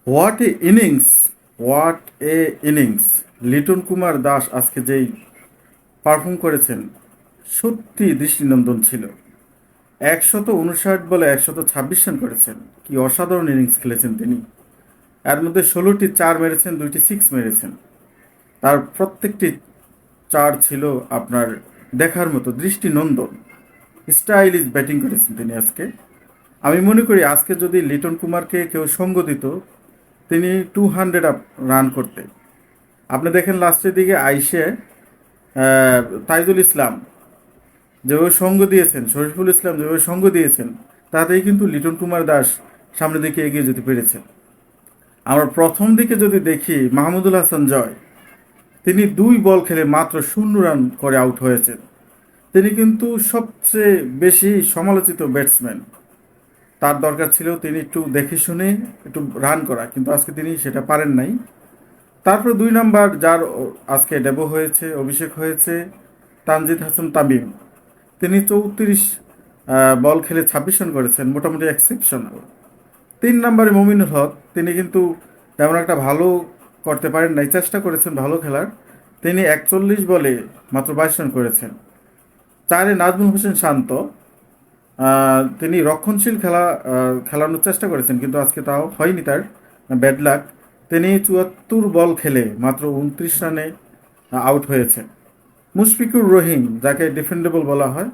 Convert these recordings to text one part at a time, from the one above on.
What a innings, what a innings! Liton Kumar Das আজকে যেই perform করেছেন, সত্যি দৃষ্টিনন্দন ছিল। 159 বলে 126 রান করেছেন। কি অসাধারণ ইনিংস খেলেছেন তিনি। এর মধ্যে 16টি চার মেরেছেন, 2টি সিক্স মেরেছেন। তার প্রত্যেকটি চার ছিল আপনার দেখার মতো, দৃষ্টিনন্দন। স্টাইলিশ ব্যাটিং করেছেন তিনি আজকে। আমি মনে করি আজকে যদি লিটন কুমারকে কেউ সঙ্গ দিত, তিনি 200 রান করতে। আপনি দেখেন লাস্টের দিকে আইসে তাইজুল ইসলাম যেভাবে সঙ্গ দিয়েছেন, শরীফুল ইসলাম যেভাবে সঙ্গ দিয়েছেন, তাতেই কিন্তু লিটন কুমার দাস সামনের দিকে এগিয়ে যেতে পেরেছেন। আমরা প্রথম দিকে যদি দেখি, মাহমুদুল হাসান জয়, তিনি 2 বল খেলে মাত্র 0 রান করে আউট হয়েছেন। তিনি কিন্তু সবচেয়ে বেশি সমালোচিত ব্যাটসম্যান। তার দরকার ছিল তিনি একটু দেখে শুনে একটু রান করা, কিন্তু আজকে তিনি সেটা পারেন নাই। তারপর 2 নাম্বার যার আজকে ডেবো হয়েছে, অভিষেক হয়েছে, তানজিদ হাসান তামিম। তিনি 34 বল খেলে 26 রান করেছেন, মোটামুটি এক্সেপশনাল। 3 নাম্বারে মমিনুল হক, তিনি কিন্তু তেমন একটা ভালো করতে পারেন নাই, চেষ্টা করেছেন ভালো খেলার। তিনি 41 বলে মাত্র 22 রান করেছেন। 4-এ নাজমুল হোসেন শান্ত, তিনি রক্ষণশীল খেলানোর চেষ্টা করেছেন, কিন্তু আজকে তাও হয়নি তার, ব্যাড লাক। তিনি 74 বল খেলে মাত্র 29 রানে আউট হয়েছেন। মুশফিকুর রহিম, যাকে ডিফেন্ডেবল বলা হয়,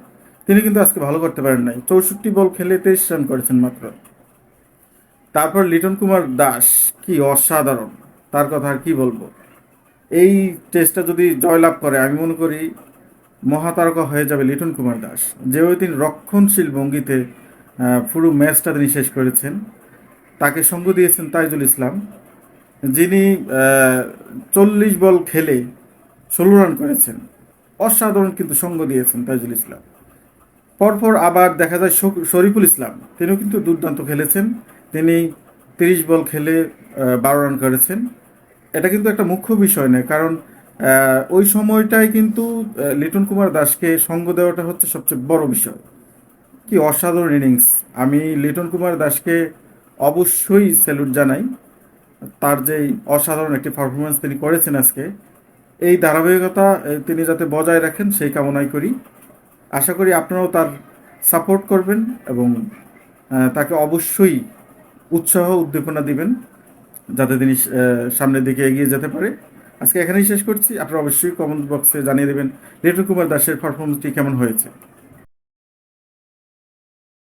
তিনি কিন্তু আজকে ভালো করতে পারেন নাই। 64 বল খেলে 23 রান করেছেন মাত্র। তারপর লিটন কুমার দাস, কি অসাধারণ! তার কথা আর কি বলবো। এই টেস্টটা যদি জয়লাভ করে, আমি মনে করি মহাতারকা হয়ে যাবে লিটন কুমার দাস। যেভাবে তিনি রক্ষণশীল ভঙ্গিতে পুরো ম্যাচটা তিনি শেষ করেছেন। তাকে সঙ্গ দিয়েছেন তাইজুল ইসলাম, যিনি 40 বল খেলে 16 রান করেছেন। অসাধারণ কিন্তু সঙ্গ দিয়েছেন তাইজুল ইসলাম। পরপর আবার দেখা যায় শরীফুল ইসলাম, তিনিও কিন্তু দুর্দান্ত খেলেছেন। তিনি 30 বল খেলে 12 রান করেছেন। এটা কিন্তু একটা মুখ্য বিষয় নয়, কারণ ওই সময়টায় কিন্তু লিটন কুমার দাসকে সঙ্গ দেওয়াটা হচ্ছে সবচেয়ে বড় বিষয়। কি অসাধারণ ইনিংস! আমি লিটন কুমার দাসকে অবশ্যই স্যালুট জানাই। তার যে অসাধারণ একটি পারফরমেন্স তিনি করেছেন আজকে, এই ধারাবাহিকতা তিনি যাতে বজায় রাখেন সেই কামনাই করি। আশা করি আপনারাও তার সাপোর্ট করবেন এবং তাকে অবশ্যই উৎসাহ উদ্দীপনা দিবেন, যাতে তিনি সামনের দিকে এগিয়ে যেতে পারে। আজকে এখানেই শেষ করছি। আপনারা অবশ্যই কমেন্ট বক্সে জানিয়ে দেবেন লিটন কুমার দাসের পারফরমেন্সটি কেমন হয়েছে।